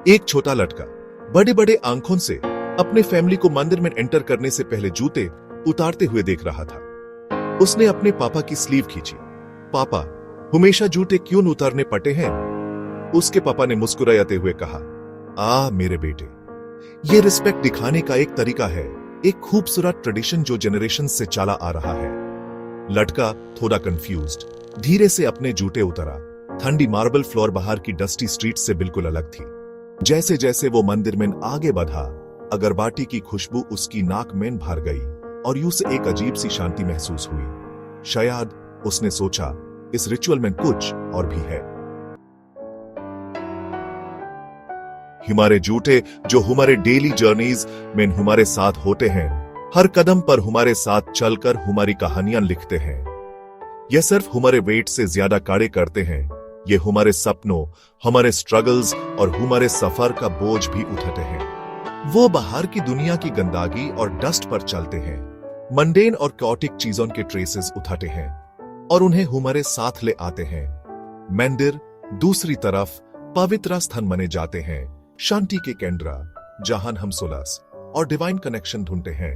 एक छोटा लड़का बड़े बड़े आंखों से अपने फैमिली को मंदिर में एंटर करने से पहले जूते उतारते हुए देख रहा था। उसने अपने पापा की स्लीव खींची। पापा, हमेशा जूते क्यों उतारने पड़ते हैं? उसके पापा ने मुस्कुराते हुए कहा, मेरे बेटे, ये रिस्पेक्ट दिखाने का एक तरीका है, एक खूबसूरत ट्रेडिशन जो जनरेशन से चला आ रहा है। लड़का थोड़ा कंफ्यूज्ड धीरे से अपने जूते उतारा। ठंडी मार्बल फ्लोर बाहर की डस्टी स्ट्रीट से बिल्कुल अलग थी। जैसे जैसे वो मंदिर में आगे बढ़ा, अगरबत्ती की खुशबू उसकी नाक में भर गई और यूं से एक अजीब सी शांति महसूस हुई। शायद उसने सोचा, इस रिचुअल में कुछ और भी है। हमारे जूते जो हमारे डेली जर्नीज में हमारे साथ होते हैं, हर कदम पर हमारे साथ चलकर हमारी कहानियां लिखते हैं। यह सिर्फ हमारे वेट से ज्यादा कार्य करते हैं, ये हमारे सपनों, हमारे स्ट्रगल्स और हमारे सफर का बोझ भी उठाते हैं। वो बाहर की दुनिया की गंदगी और डस्ट पर चलते हैं, मंडेन और कॉटिक चीजों के ट्रेसेस उठाते हैं और उन्हें हमारे साथ ले आते हैं। मंदिर दूसरी तरफ पवित्र स्थान माने जाते हैं, शांति के केंद्र, जहां हम सुलास और डिवाइन कनेक्शन ढूंढते हैं,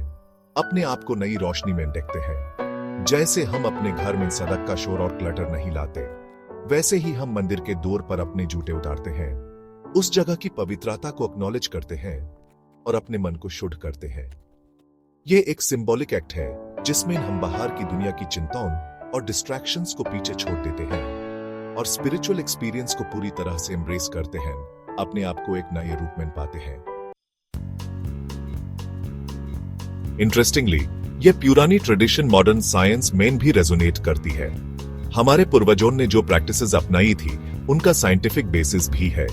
अपने आप को नई रोशनी में देखते हैं। जैसे हम अपने घर में सड़क का शोर और क्लटर नहीं लाते, वैसे ही हम मंदिर के द्वार पर अपने जूते उतारते हैं, उस जगह की पवित्रता को एक्नॉलेज करते हैं और अपने मन को शुद्ध करते हैं। ये एक सिंबॉलिक एक्ट है जिसमें हम बाहर की दुनिया की चिंताओं और डिस्ट्रैक्शंस को पीछे छोड़ देते हैं और स्पिरिचुअल एक्सपीरियंस को पूरी तरह से एम्ब्रेस करते हैं, अपने आप को एक नए रूप में पाते हैं। इंटरेस्टिंगली, यह पुरानी ट्रेडिशन मॉडर्न साइंस में भी रेजोनेट करती है। हमारे पूर्वजों ने जो प्रैक्टिसेस अपनाई थी, उनका साइंटिफिक बेसिस भी है।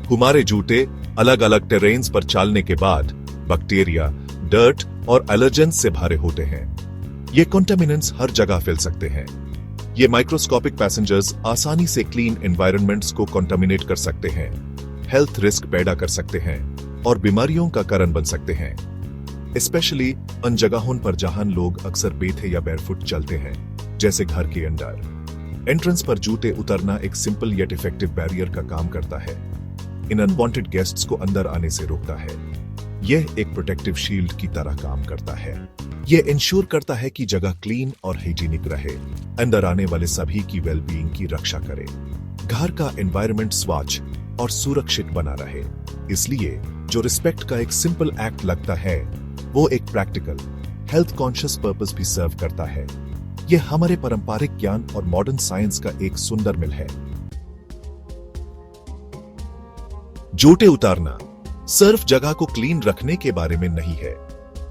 हमारे जूते अलग अलग टेरेन्स पर चलने के बाद बैक्टीरिया, डर्ट और एलर्जेंस से भरे होते हैं। ये कंटामिनेंट्स हर जगह फैल सकते हैं। ये माइक्रोस्कोपिक पैसेंजर्स आसानी से क्लीन एनवायरनमेंट्स को कंटामिनेट कर सकते हैं, हेल्थ रिस्क पैदा कर सकते हैं और बीमारियों का कारण बन सकते हैं। स्पेशली उन जगहों पर जहां लोग अक्सर बेथे या बैरफुट चलते हैं, जैसे घर के अंदर। एंट्रेंस पर जूते उतरना एक सिंपल येट इफेक्टिव बैरियर का काम करता है। इन अनवांटेड गेस्ट्स को अंदर आने से रोकता है। यह एक प्रोटेक्टिव शील्ड की तरह काम करता है। यह इंश्योर करता है कि जगह क्लीन और हाइजीनिक रहे, अंदर आने वाले सभी की वेलबीइंग की रक्षा करे, घर का एनवायरनमेंट स्वच्छ और सुरक्षित बना रहे। इसलिए जो रिस्पेक्ट का एक सिंपल एक्ट लगता है, वो एक प्रैक्टिकल, हेल्थ कॉन्शियस पर्पस भी सर्व करता है। यह हमारे पारंपरिक ज्ञान और मॉडर्न साइंस का एक सुंदर मिल है। जूते उतारना सिर्फ जगह को क्लीन रखने के बारे में नहीं है,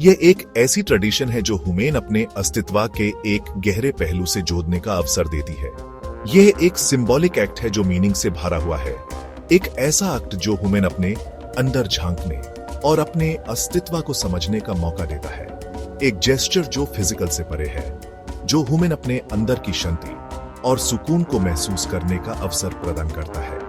यह एक ऐसी ट्रेडिशन है जो हमें अपने अस्तित्व के एक गहरे पहलू से जोड़ने का अवसर देती है। यह एक सिंबॉलिक एक्ट है जो मीनिंग से भरा हुआ है, एक ऐसा एक्ट जो हमें अपने अंदर झांकने और अपने अस्तित्व को समझने का मौका देता है। एक जेस्चर जो फिजिकल से परे है, जो हमें अपने अंदर की शांति और सुकून को महसूस करने का अवसर प्रदान करता है।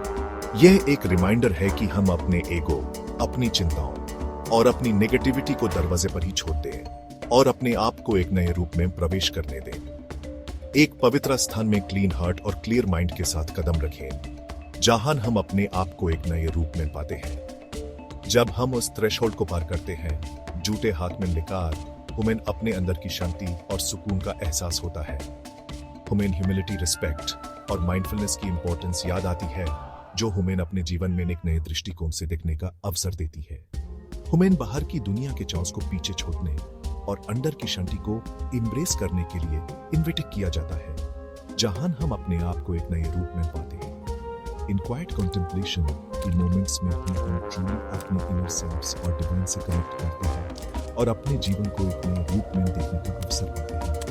यह एक रिमाइंडर है कि हम अपने ईगो, अपनी चिंताओं और अपनी नेगेटिविटी को दरवाजे पर ही छोड़ दें और अपने आप को एक नए रूप में प्रवेश करने दें। एक पवित्र स्थान में क्लीन हार्ट और क्लियर माइंड के साथ कदम रखें, जहां हम अपने आप को एक नए रूप में पाते हैं। जब हम उस थ्रेशोल्ड को पार करते हैं, जूते हाथ में लेकर हमें अपने अंदर की शांति और सुकून का एहसास होता है। हमें ह्यूमिलिटी, रिस्पेक्ट और माइंडफुलनेस की इंपॉर्टेंस याद आती है, जो हमें अपने जीवन में एक नए दृष्टिकोण से देखने का अवसर देती है। हमें बाहर की दुनिया के चाउस को पीछे छोड़ने और अंदर की शांति को एम्ब्रेस करने के लिए इन्विट किया जाता है, जहां हम अपने आप को एक नए रूप में पाते हैं। इन क्वाइट कंटेम्पलेशन की मोमेंट्स में ही हम ट्रूली अपने इनर सेल्फ्स और डिवाइन से कनेक्ट करते हैं और अपने जीवन को एक नए रूप में देखने का अवसर पाते हैं।